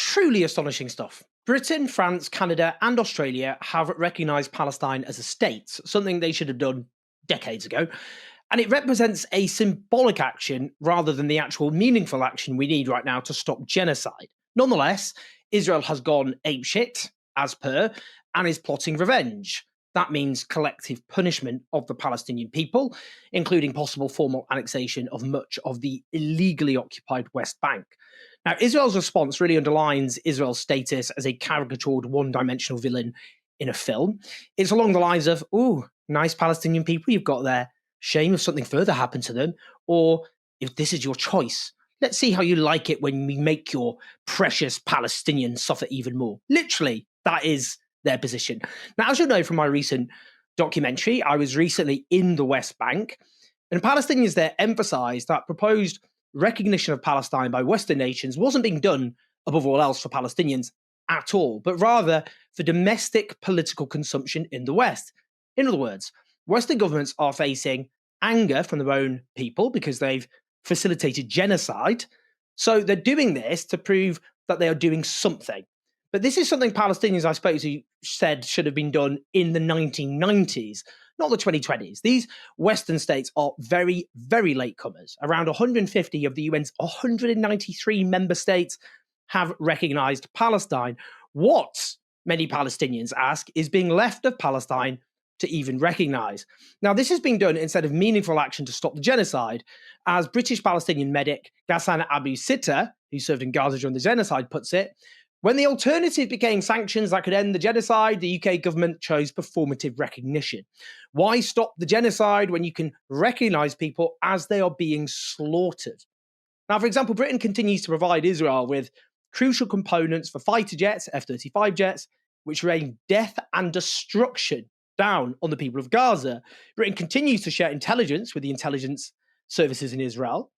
Truly astonishing stuff. Britain, France, Canada, and Australia have recognised Palestine as a state, something they should have done decades ago. And it represents a symbolic action rather than the actual meaningful action we need right now to stop genocide. Nonetheless, Israel has gone apeshit, as per, and is plotting revenge. That means collective punishment of the Palestinian people, including possible formal annexation of much of the illegally occupied West Bank. Now, Israel's response really underlines Israel's status as a caricatured, one-dimensional villain in a film. It's along the lines of, ooh, nice Palestinian people you've got there. Shame if something further happened to them. Or if this is your choice, let's see how you like it when we make your precious Palestinians suffer even more. Literally, that is their position. Now, as you'll know from my recent documentary, I was recently in the West Bank, and Palestinians there emphasized that proposed recognition of Palestine by Western nations wasn't being done, above all else, for Palestinians at all, but rather for domestic political consumption in the West. In other words, Western governments are facing anger from their own people because they've facilitated genocide. So they're doing this to prove that they are doing something. But this is something Palestinians, I suppose, who said should have been done in the 1990s, not the 2020s. These Western states are very, very latecomers. Around 150 of the UN's 193 member states have recognized Palestine. What, many Palestinians ask, is being left of Palestine to even recognize? Now, this has been done instead of meaningful action to stop the genocide, as British Palestinian medic Ghassan Abu Sitta, who served in Gaza during the genocide, puts it. When the alternative became sanctions that could end the genocide, the UK government chose performative recognition. Why stop the genocide when you can recognise people as they are being slaughtered? Now, for example, Britain continues to provide Israel with crucial components for fighter jets, F-35 jets, which rain death and destruction down on the people of Gaza. Britain continues to share intelligence with the intelligence services in Israel.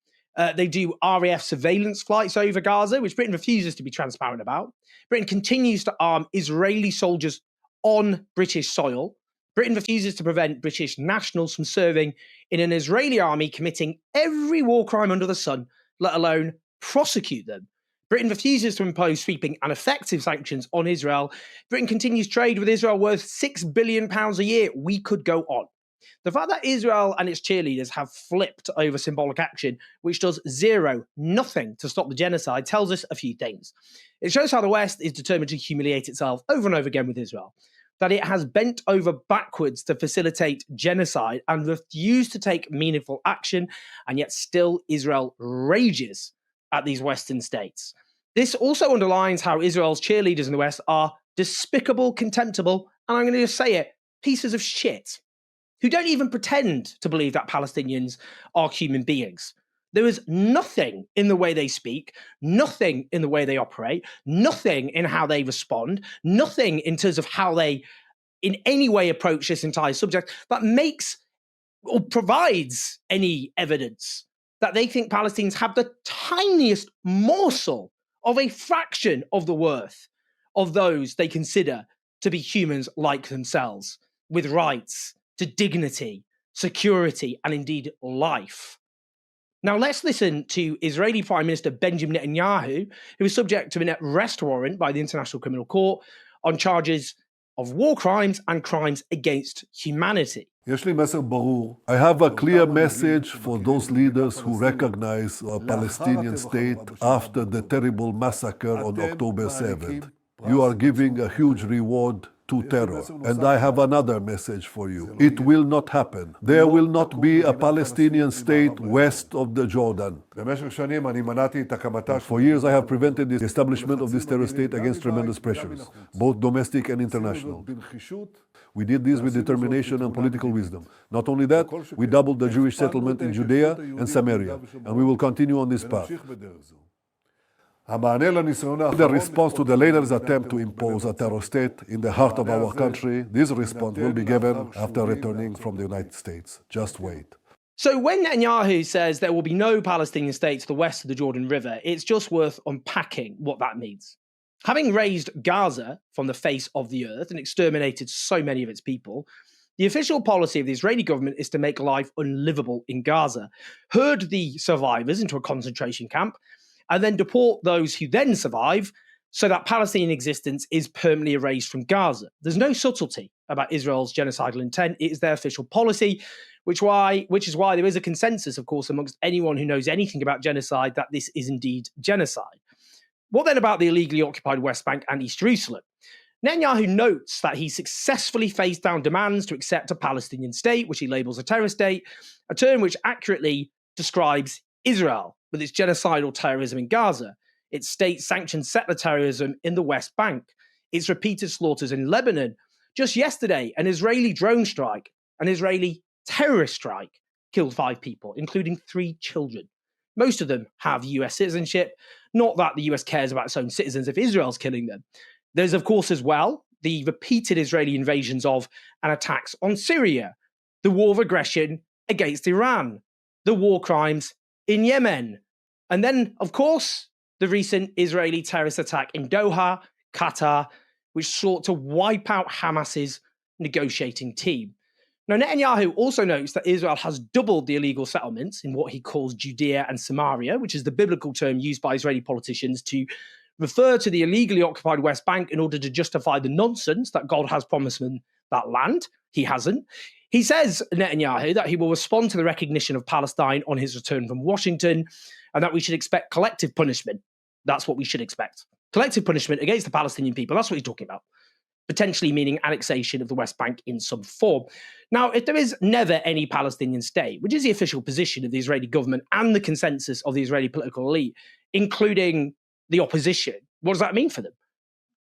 They do RAF surveillance flights over Gaza, which Britain refuses to be transparent about. Britain continues to arm Israeli soldiers on British soil. Britain refuses to prevent British nationals from serving in an Israeli army committing every war crime under the sun, let alone prosecute them. Britain refuses to impose sweeping and effective sanctions on Israel. Britain continues trade with Israel worth £6 billion a year. We could go on. The fact that Israel and its cheerleaders have flipped over symbolic action, which does nothing to stop the genocide, tells us a few things. It shows how the West is determined to humiliate itself over and over again with Israel, that it has bent over backwards to facilitate genocide and refused to take meaningful action, and yet still Israel rages at these Western states. This also underlines how Israel's cheerleaders in the West are despicable, contemptible, and I'm going to just say it, pieces of shit, who don't even pretend to believe that Palestinians are human beings. There is nothing in the way they speak, nothing in the way they operate, nothing in how they respond, nothing in terms of how they in any way approach this entire subject that makes or provides any evidence that they think Palestinians have the tiniest morsel of a fraction of the worth of those they consider to be humans like themselves, with rights to dignity, security, and indeed life. Now, let's listen to Israeli Prime Minister Benjamin Netanyahu, who is subject to an arrest warrant by the International Criminal Court on charges of war crimes and crimes against humanity. I have a clear message for those leaders who recognize a Palestinian state after the terrible massacre on October 7th. You are giving a huge reward to terror. And I have another message for you. It will not happen. There will not be a Palestinian state west of the Jordan. For years I have prevented the establishment of this terror state against tremendous pressures, both domestic and international. We did this with determination and political wisdom. Not only that, we doubled the Jewish settlement in Judea and Samaria, and we will continue on this path. The response to the latest attempt to impose a terror state in the heart of our country, this response will be given after returning from the United States. Just wait. So when Netanyahu says there will be no Palestinian state to the west of the Jordan River, it's just worth unpacking what that means. Having raised Gaza from the face of the earth and exterminated so many of its people, the official policy of the Israeli government is to make life unlivable in Gaza, herd the survivors into a concentration camp, and then deport those who then survive so that Palestinian existence is permanently erased from Gaza. There's no subtlety about Israel's genocidal intent. It is their official policy, which is why there is a consensus, of course, amongst anyone who knows anything about genocide that this is indeed genocide. What then about the illegally occupied West Bank and East Jerusalem? Netanyahu notes that he successfully faced down demands to accept a Palestinian state, which he labels a terror state, a term which accurately describes Israel with its genocidal terrorism in Gaza, its state-sanctioned settler terrorism in the West Bank, its repeated slaughters in Lebanon. Just yesterday, an Israeli drone strike, an Israeli terrorist strike, killed 5 people, including 3 children. Most of them have US citizenship. Not that the US cares about its own citizens if Israel's killing them. There's, of course, as well, the repeated Israeli invasions of and attacks on Syria, the war of aggression against Iran, the war crimes in Yemen, and then, of course, the recent Israeli terrorist attack in Doha, Qatar, which sought to wipe out Hamas's negotiating team. Now, Netanyahu also notes that Israel has doubled the illegal settlements in what he calls Judea and Samaria, which is the biblical term used by Israeli politicians to refer to the illegally occupied West Bank in order to justify the nonsense that God has promised them that land. He hasn't. He says, Netanyahu, that he will respond to the recognition of Palestine on his return from Washington and that we should expect collective punishment. That's what we should expect. Collective punishment against the Palestinian people. That's what he's talking about. Potentially meaning annexation of the West Bank in some form. Now, if there is never any Palestinian state, which is the official position of the Israeli government and the consensus of the Israeli political elite, including the opposition, what does that mean for them?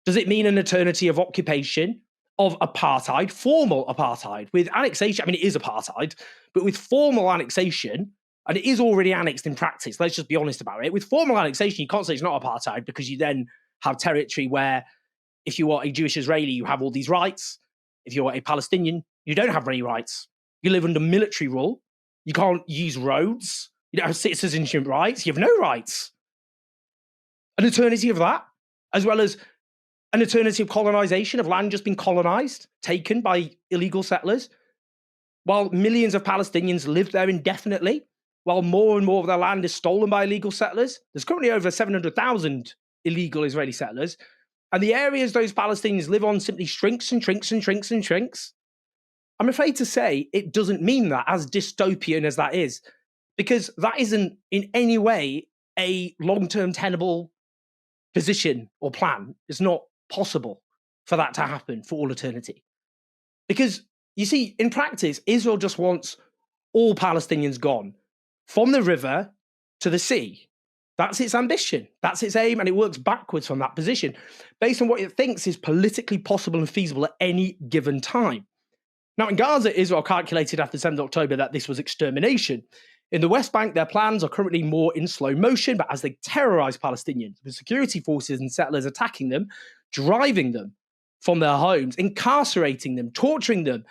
Does it mean an eternity of occupation, of apartheid, formal apartheid, with annexation? I mean, it is apartheid, but with formal annexation, and it is already annexed in practice, let's just be honest about it. With formal annexation, you can't say it's not apartheid because you then have territory where if you are a Jewish Israeli, you have all these rights. If you're a Palestinian, you don't have any rights. You live under military rule. You can't use roads. You don't have citizenship rights. You have no rights. An eternity of that, as well as an eternity of colonization, of land just being colonized, taken by illegal settlers, while millions of Palestinians live there indefinitely, while more and more of their land is stolen by illegal settlers. There's currently over 700,000 illegal Israeli settlers, and the areas those Palestinians live on simply shrinks and shrinks and shrinks and shrinks. I'm afraid to say it doesn't mean that, as dystopian as that is, because that isn't in any way a long-term tenable position or plan. It's not possible for that to happen for all eternity. Because, you see, in practice, Israel just wants all Palestinians gone, from the river to the sea. That's its ambition. That's its aim, and it works backwards from that position, based on what it thinks is politically possible and feasible at any given time. Now, in Gaza, Israel calculated after 7th October that this was extermination. In the West Bank, their plans are currently more in slow motion, but as they terrorize Palestinians, with security forces and settlers attacking them, driving them from their homes, incarcerating them, torturing them,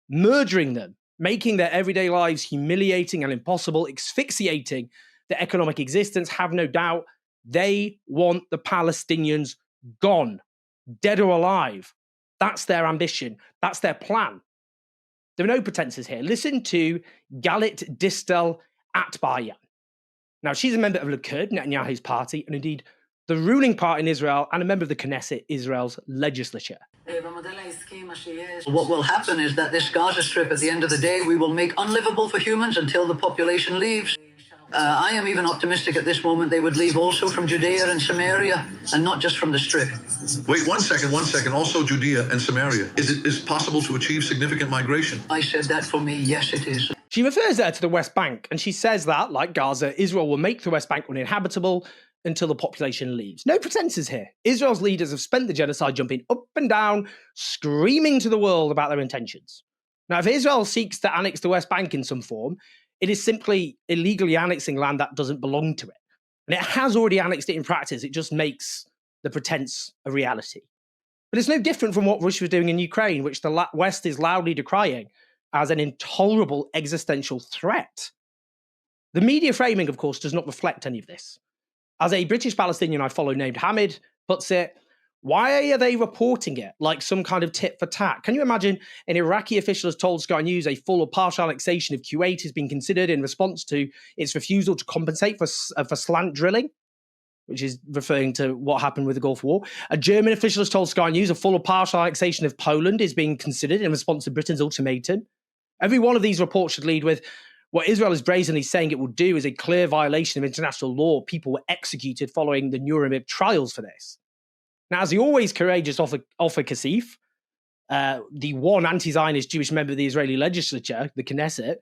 murdering them, making their everyday lives humiliating and impossible, asphyxiating their economic existence, have no doubt they want the Palestinians gone, dead or alive. That's their ambition. That's their plan. There are no pretenses here. Listen to Galit Distel Atbayan. Now, she's a member of Likud, Netanyahu's party, and indeed the ruling party in Israel, and a member of the Knesset, Israel's legislature. What will happen is that this Gaza Strip, at the end of the day, we will make unlivable for humans until the population leaves. I am even optimistic at this moment they would leave also from Judea and Samaria, and not just from the Strip. Wait, one second. Also Judea and Samaria. Is it possible to achieve significant migration? I said that for me, yes, it is. She refers there to the West Bank, and she says that, like Gaza, Israel will make the West Bank uninhabitable until the population leaves. No pretenses here. Israel's leaders have spent the genocide jumping up and down, screaming to the world about their intentions. Now, if Israel seeks to annex the West Bank in some form, it is simply illegally annexing land that doesn't belong to it. And it has already annexed it in practice. It just makes the pretense a reality. But it's no different from what Russia was doing in Ukraine, which the West is loudly decrying as an intolerable existential threat. The media framing, of course, does not reflect any of this. As a British Palestinian I follow named Hamid puts it, why are they reporting it like some kind of tit for tat? Can you imagine an Iraqi official has told Sky News a full or partial annexation of Kuwait is being considered in response to its refusal to compensate for slant drilling? which is referring to what happened with the Gulf War. A German official has told Sky News a full or partial annexation of Poland is being considered in response to Britain's ultimatum. Every one of these reports should lead with what Israel is brazenly saying it will do is a clear violation of international law. People were executed following the Nuremberg trials for this. Now, as the always courageous Ofer Kasif, the one anti-Zionist Jewish member of the Israeli legislature, the Knesset,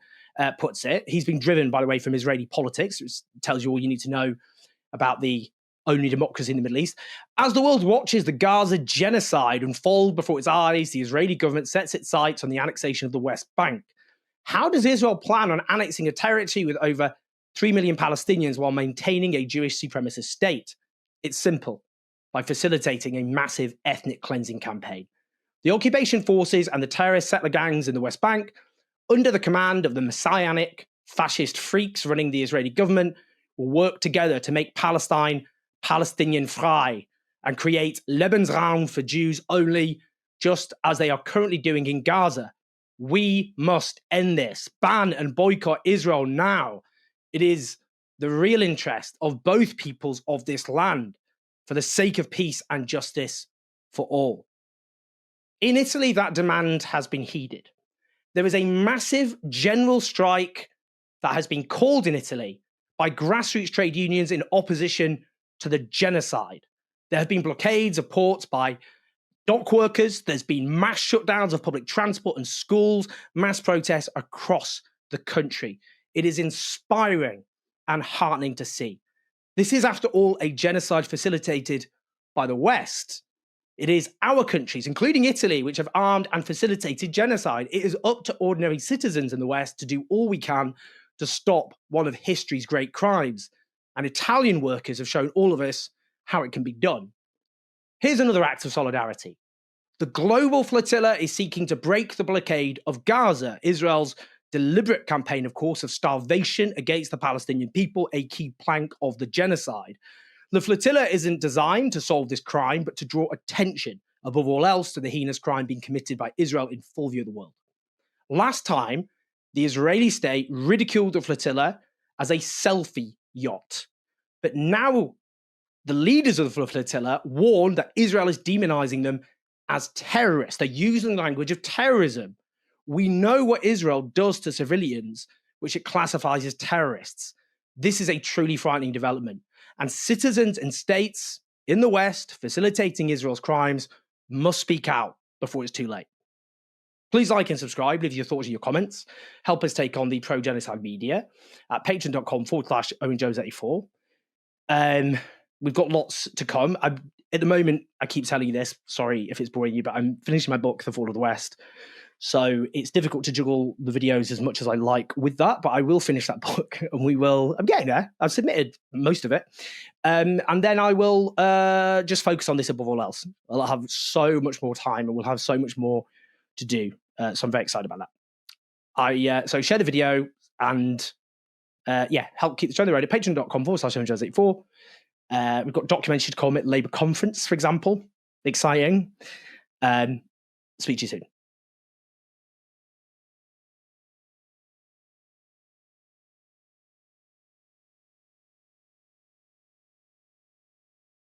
puts it, he's been driven, by the way, from Israeli politics, which tells you all you need to know about the only democracy in the Middle East. As the world watches the Gaza genocide unfold before its eyes, the Israeli government sets its sights on the annexation of the West Bank. How does Israel plan on annexing a territory with over 3 million Palestinians while maintaining a Jewish supremacist state? It's simple, by facilitating a massive ethnic cleansing campaign. The occupation forces and the terrorist settler gangs in the West Bank, under the command of the messianic fascist freaks running the Israeli government, will work together to make Palestine Palestinian frei and create Lebensraum for Jews only, just as they are currently doing in Gaza. We must end this. Ban and boycott Israel now. It is the real interest of both peoples of this land for the sake of peace and justice for all. In Italy, that demand has been heeded. There is a massive general strike that has been called in Italy by grassroots trade unions in opposition to the genocide. There have been blockades of ports by dock workers. There's been mass shutdowns of public transport and schools, mass protests across the country. It is inspiring and heartening to see. This is, after all, a genocide facilitated by the West. It is our countries, including Italy, which have armed and facilitated genocide. It is up to ordinary citizens in the West to do all we can to stop one of history's great crimes. And Italian workers have shown all of us how it can be done. Here's another act of solidarity. The global flotilla is seeking to break the blockade of Gaza, Israel's deliberate campaign, of course, of starvation against the Palestinian people, a key plank of the genocide. The flotilla isn't designed to solve this crime, but to draw attention, above all else, to the heinous crime being committed by Israel in full view of the world. Last time, the Israeli state ridiculed the flotilla as a selfie yacht. But now the leaders of the flotilla warn that Israel is demonizing them as terrorists. They're using the language of terrorism. We know what Israel does to civilians, which it classifies as terrorists. This is a truly frightening development. And citizens and states in the West facilitating Israel's crimes must speak out before it's too late. Please like and subscribe, leave your thoughts and your comments. Help us take on the pro-genocide media at patreon.com/OwenJones84. We've got lots to come. At the moment, I keep telling you this, sorry if it's boring you, but I'm finishing my book, The Fall of the West. So it's difficult to juggle the videos as much as I like with that, but I will finish that book and I'm getting there. I've submitted most of it. And then I will just focus on this above all else. I'll have so much more time and we'll have so much more to do. So I'm very excited about that. So share the video and help keep the show on the road at patreon.com/OwenJones84. We've got documentaries to come at Labour conference, for example. Exciting. Speak to you soon.